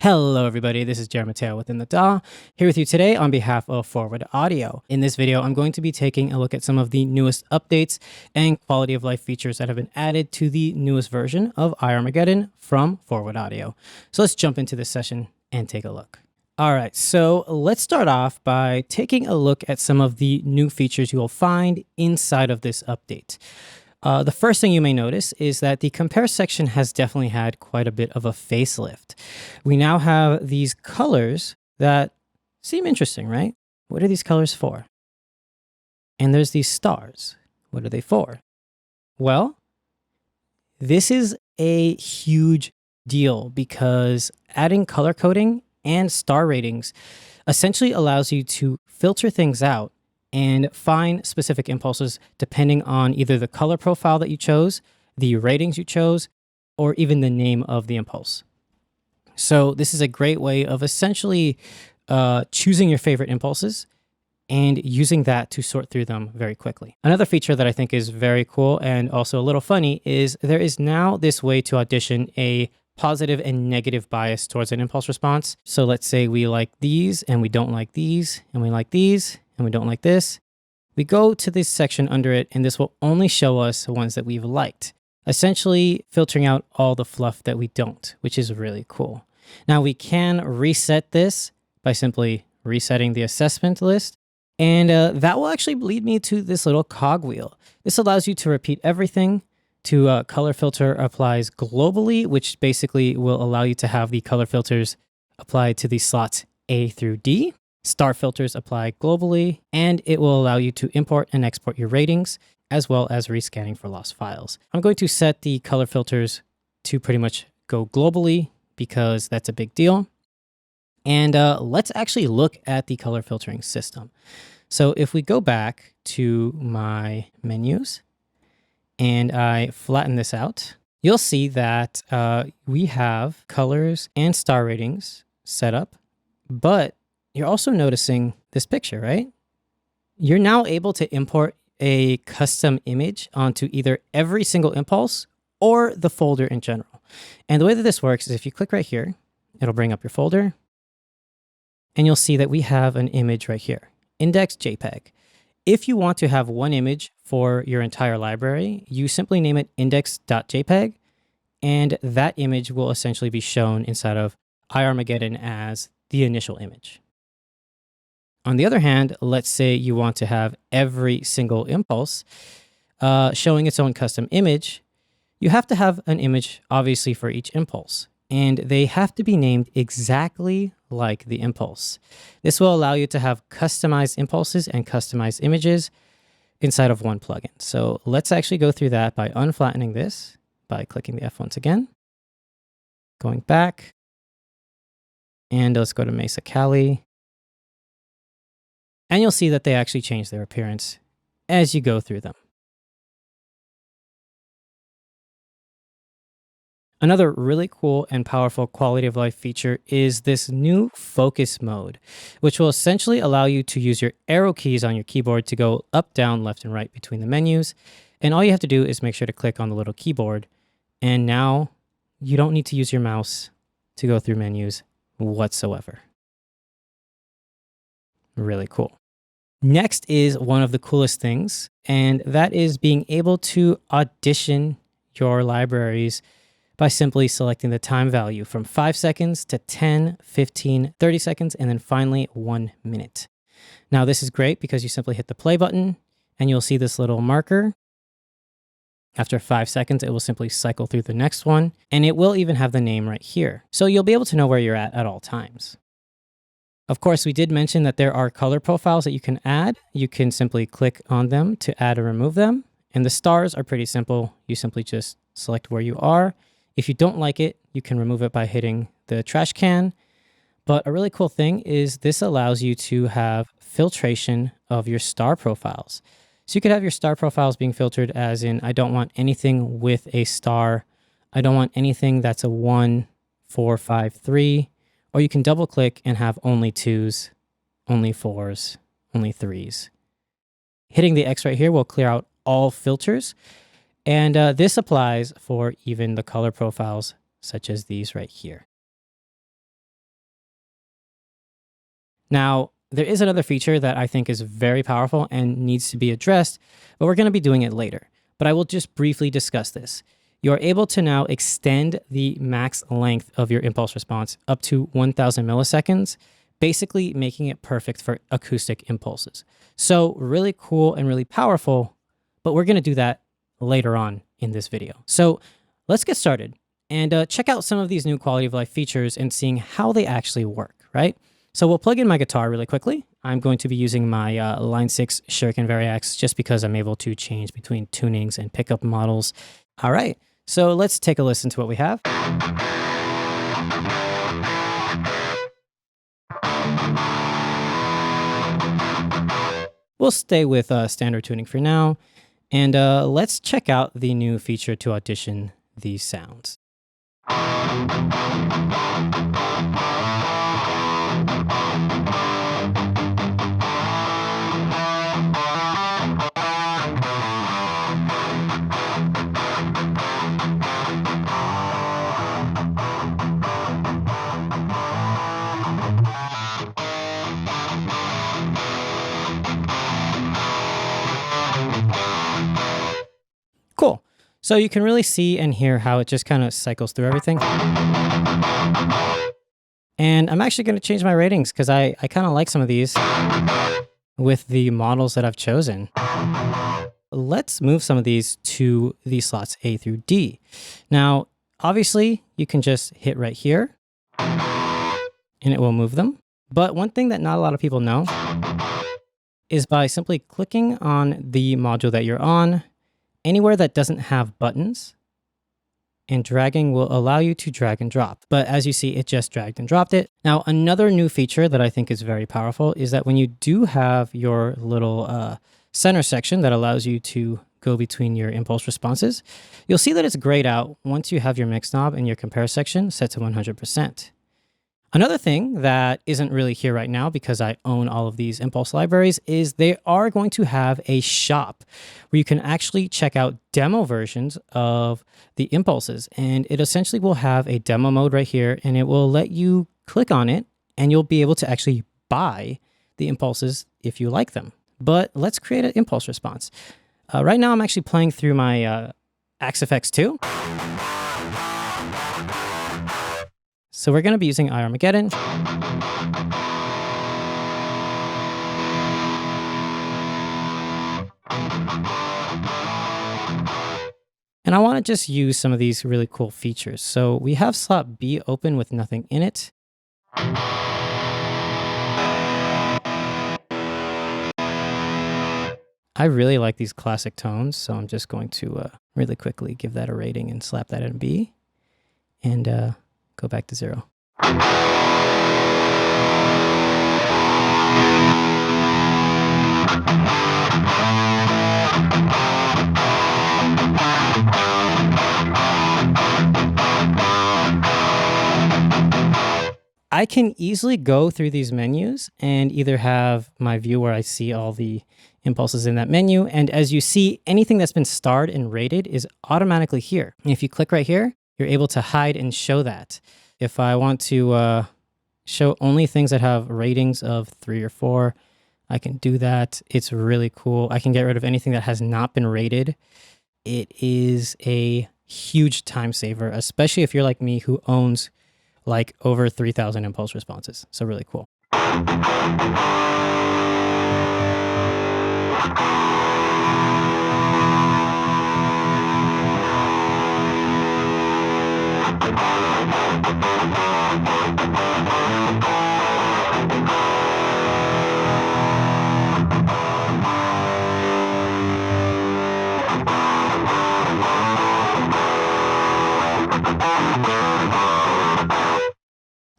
Hello everybody, this is Jerry Mateo with In the DAW, here with you today on behalf of Forward Audio. In this video, I'm going to be taking a look at some of the newest updates and quality of life features that have been added to the newest version of faIRmageddon from Forward Audio. So let's jump into this session and take a look. All right, so let's start off by taking a look at some of the new features you will find inside of this update. The first thing you may notice is that the compare section has definitely had quite a bit of a facelift. We now have these colors that seem interesting, right? What are these colors for? And there's these stars. What are they for? Well, this is a huge deal because adding color coding and star ratings essentially allows you to filter things out and find specific impulses depending on either the color profile that you chose, the ratings you chose, or even the name of the impulse. So this is a great way of essentially choosing your favorite impulses and using that to sort through them very quickly. Another feature that I think is very cool and also a little funny is there is now this way to audition a positive and negative bias towards an impulse response. So let's say we like these and we don't like these, and we like these and we don't like this. We go to this section under it, and this will only show us the ones that we've liked, essentially filtering out all the fluff that we don't, which is really cool. Now we can reset this by simply resetting the assessment list, and that will actually lead me to this little cogwheel. This allows you to repeat everything to color filter applies globally, which basically will allow you to have the color filters applied to the slots A through D. Star filters apply globally, and it will allow you to import and export your ratings, as well as rescanning for lost files. I'm going to set the color filters to pretty much go globally because that's a big deal. And let's actually look at the color filtering system. So if we go back to my menus and I flatten this out, you'll see that we have colors and star ratings set up, but you're also noticing this picture, right? You're now able to import a custom image onto either every single impulse or the folder in general. And the way that this works is if you click right here, it'll bring up your folder, and you'll see that we have an image right here, index JPEG. If you want to have one image for your entire library, you simply name it index.jpg, and that image will essentially be shown inside of faIRmageddon as the initial image. On the other hand, let's say you want to have every single impulse showing its own custom image. You have to have an image, obviously, for each impulse, and they have to be named exactly like the impulse. This will allow you to have customized impulses and customized images inside of one plugin. So let's actually go through that by unflattening this, by clicking the F once again, going back, and let's go to Mesa Cali. And you'll see that they actually change their appearance as you go through them. Another really cool and powerful quality of life feature is this new focus mode, which will essentially allow you to use your arrow keys on your keyboard to go up, down, left, and right between the menus. And all you have to do is make sure to click on the little keyboard. And now you don't need to use your mouse to go through menus whatsoever. Really cool. Next is one of the coolest things, and that is being able to audition your libraries by simply selecting the time value from 5 seconds to 10, 15, 30 seconds, and then finally 1 minute. Now this is great because you simply hit the play button and you'll see this little marker. After 5 seconds, it will simply cycle through the next one, and it will even have the name right here. So you'll be able to know where you're at all times. Of course, we did mention that there are color profiles that you can add. You can simply click on them to add or remove them. And the stars are pretty simple. You simply just select where you are. If you don't like it, you can remove it by hitting the trash can. But a really cool thing is this allows you to have filtration of your star profiles. So you could have your star profiles being filtered as in, I don't want anything with a star. I don't want anything that's a 1, 4, 5, 3. Or you can double click and have only 2s, only 4s, only 3s. Hitting the X right here will clear out all filters. And this applies for even the color profiles such as these right here. Now, there is another feature that I think is very powerful and needs to be addressed, but we're going to be doing it later. But I will just briefly discuss this. You are able to now extend the max length of your impulse response up to 1000 milliseconds, basically making it perfect for acoustic impulses. So really cool and really powerful, but we're going to do that later on in this video. So let's get started and check out some of these new quality of life features and seeing how they actually work, right? So we'll plug in my guitar really quickly. I'm going to be using my Line 6 Shuriken Variax just because I'm able to change between tunings and pickup models. All right, so let's take a listen to what we have. We'll stay with standard tuning for now, and let's check out the new feature to audition these sounds. Cool. So you can really see and hear how it just kind of cycles through everything. And I'm actually going to change my ratings because I kind of like some of these with the models that I've chosen. Let's move some of these to the slots A through D. Now, obviously, you can just hit right here and it will move them. But one thing that not a lot of people know is by simply clicking on the module that you're on, anywhere that doesn't have buttons, and dragging will allow you to drag and drop. But as you see, it just dragged and dropped it. Now, another new feature that I think is very powerful is that when you do have your little center section that allows you to go between your impulse responses, you'll see that it's grayed out once you have your mix knob and your compare section set to 100%. Another thing that isn't really here right now because I own all of these impulse libraries is they are going to have a shop where you can actually check out demo versions of the impulses. And it essentially will have a demo mode right here, and it will let you click on it and you'll be able to actually buy the impulses if you like them. But let's create an impulse response. Right now I'm actually playing through my AxeFX 2. So we're going to be using faIRmageddon. And I want to just use some of these really cool features. So we have slot B open with nothing in it. I really like these classic tones, so I'm just going to really quickly give that a rating and slap that in B. And go back to 0. I can easily go through these menus and either have my view where I see all the impulses in that menu. And as you see, anything that's been starred and rated is automatically here. And if you click right here, you're able to hide and show that. If I want to show only things that have ratings of 3 or 4, I can do that. It's really cool. I can get rid of anything that has not been rated. It is a huge time saver, especially if you're like me who owns like over 3,000 impulse responses. So really cool.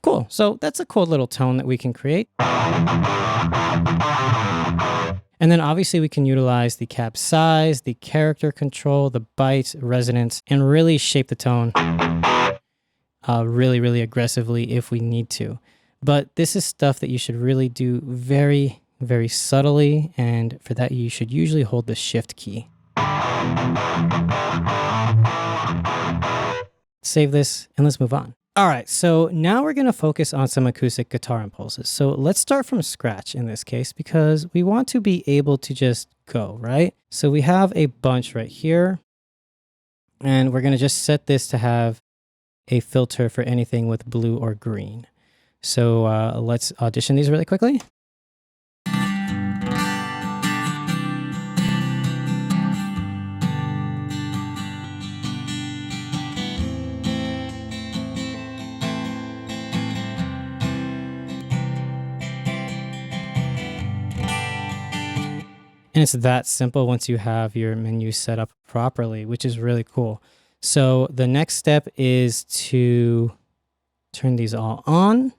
Cool. So that's a cool little tone that we can create. And then obviously we can utilize the cap size, the character control, the bite, resonance, and really shape the tone really, really aggressively if we need to. But this is stuff that you should really do very, very subtly. And for that, you should usually hold the Shift key. Save this and let's move on. All right, so now we're going to focus on some acoustic guitar impulses. So let's start from scratch in this case because we want to be able to just go, right? So we have a bunch right here, and we're going to just set this to have a filter for anything with blue or green. So let's audition these really quickly. And it's that simple once you have your menu set up properly, which is really cool. So the next step is to turn these all on.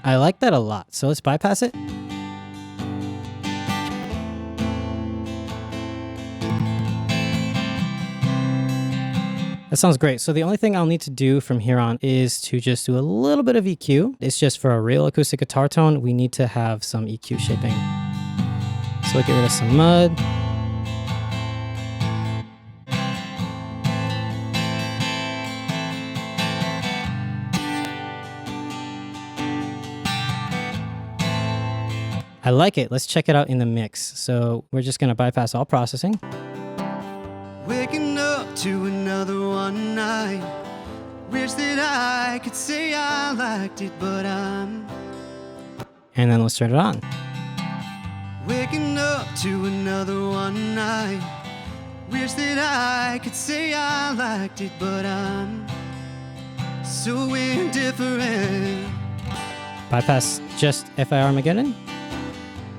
I like that a lot. So let's bypass it. That sounds great. So the only thing I'll need to do from here on is to just do a little bit of EQ. It's just for a real acoustic guitar tone, we need to have some EQ shaping. So we'll get rid of some mud. I like it. Let's check it out in the mix. So we're just going to bypass all processing. Waking up to another one night. Wish that I could say I liked it, but I'm. And then let's turn it on. Waking up to another one night. Wish that I could say I liked it, but I'm so indifferent. Bypass just faIRmageddon.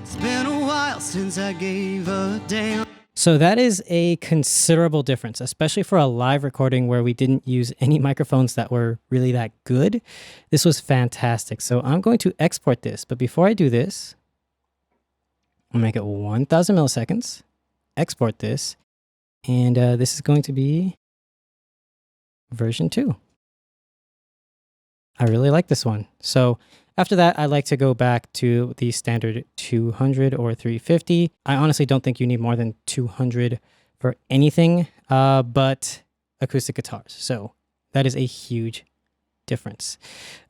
It's been a while since I gave a damn. So that is a considerable difference, especially for a live recording where we didn't use any microphones that were really that good. This was fantastic. So I'm going to export this. But before I do this, I'll make it 1000 milliseconds, export this, and this is going to be version 2. I really like this one. So after that, I like to go back to the standard 200 or 350. I honestly don't think you need more than 200 for anything but acoustic guitars. So that is a huge difference.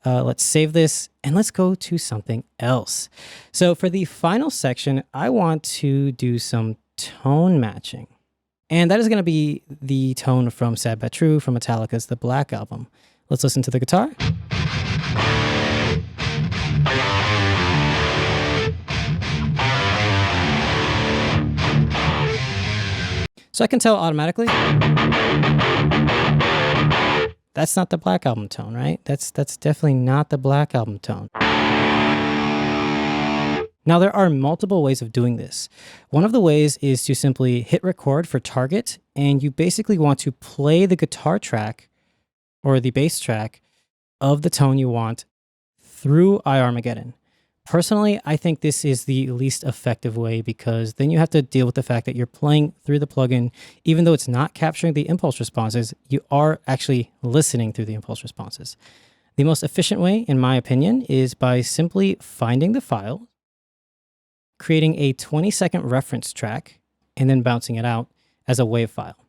Let's save this and let's go to something else. So for the final section, I want to do some tone matching. And that is going to be the tone from Sad But True from Metallica's The Black Album. Let's listen to the guitar. So I can tell automatically that's not the Black Album tone, right? That's definitely not the Black Album tone. Now there are multiple ways of doing this. One of the ways is to simply hit record for target, and you basically want to play the guitar track or the bass track of the tone you want through IRmageddon. Personally, I think this is the least effective way because then you have to deal with the fact that you're playing through the plugin. Even though it's not capturing the impulse responses, you are actually listening through the impulse responses. The most efficient way, in my opinion, is by simply finding the file, creating a 20-second reference track, and then bouncing it out as a WAV file.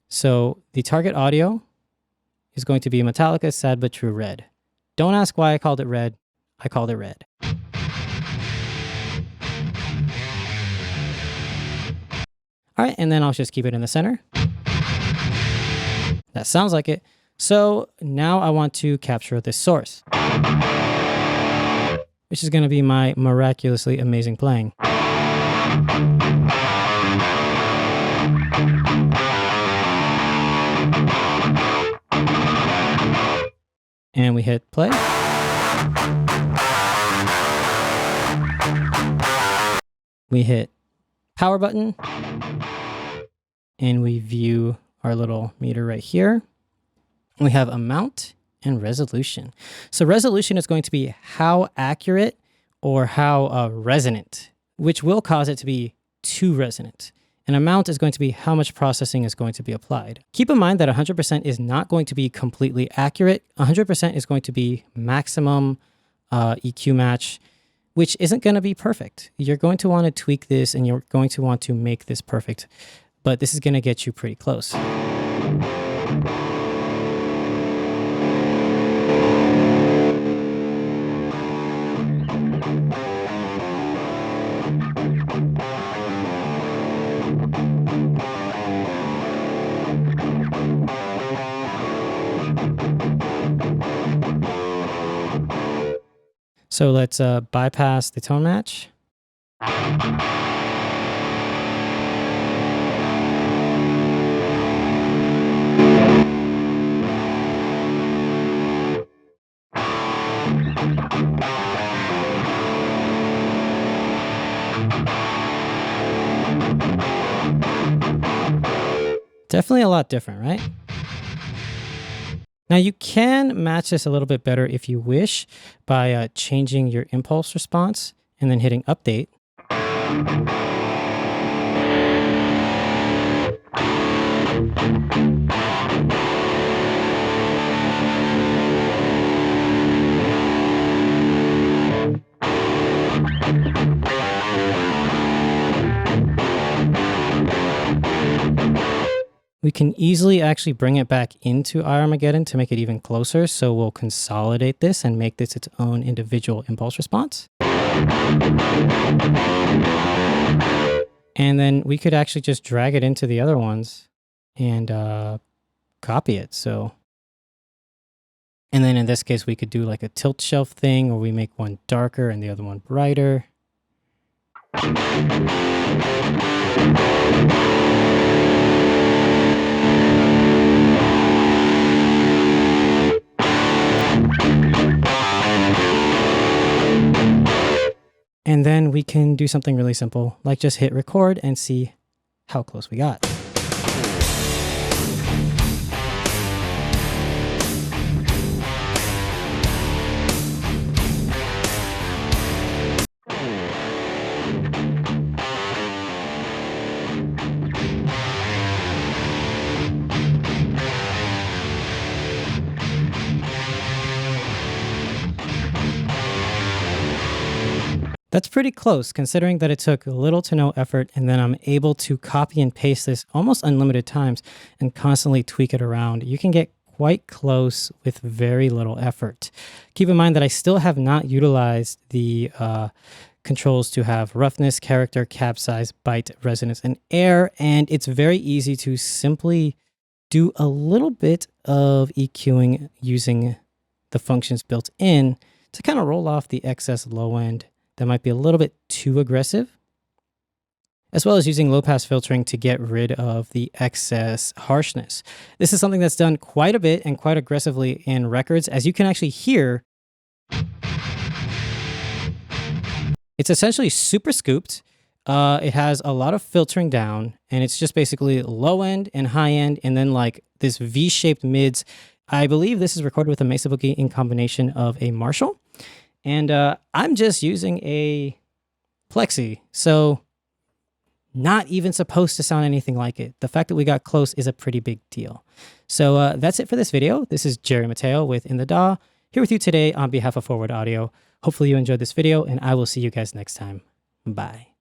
So the target audio is going to be Metallica Sad But True Red. Don't ask why I called it red. I called it red. All right, and then I'll just keep it in the center. That sounds like it. So now I want to capture this source, which is going to be my miraculously amazing playing. And we hit play. We hit power button. And we view our little meter right here. We have amount and resolution. So resolution is going to be how accurate or how resonant, which will cause it to be too resonant. and amount is going to be how much processing is going to be applied. Keep in mind that 100% is not going to be completely accurate. 100% is going to be maximum EQ match, which isn't going to be perfect. You're going to want to tweak this and you're going to want to make this perfect, but this is going to get you pretty close. So let's bypass the tone match. Definitely a lot different, right? Now you can match this a little bit better if you wish by changing your impulse response and then hitting update. We can easily actually bring it back into IRmageddon to make it even closer. So we'll consolidate this and make this its own individual impulse response. And then we could actually just drag it into the other ones and copy it. So, and then in this case, we could do like a tilt shelf thing where we make one darker and the other one brighter. And then we can do something really simple, like just hit record and see how close we got. That's pretty close considering that it took little to no effort, and then I'm able to copy and paste this almost unlimited times and constantly tweak it around. You can get quite close with very little effort. Keep in mind that I still have not utilized the controls to have roughness, character, cap size, bite, resonance, and air, and it's very easy to simply do a little bit of EQing using the functions built in to kind of roll off the excess low end that might be a little bit too aggressive, as well as using low pass filtering to get rid of the excess harshness. This is something that's done quite a bit and quite aggressively in records. As you can actually hear, it's essentially super scooped. It has a lot of filtering down, and it's just basically low end and high end, and then like this V-shaped mids. I believe this is recorded with a Mesa Boogie in combination of a Marshall. And I'm just using a Plexi, so not even supposed to sound anything like it. The fact that we got close is a pretty big deal. So that's it for this video. This is Jerry Mateo with In the DAW, here with you today on behalf of Forward Audio. Hopefully you enjoyed this video, and I will see you guys next time. Bye.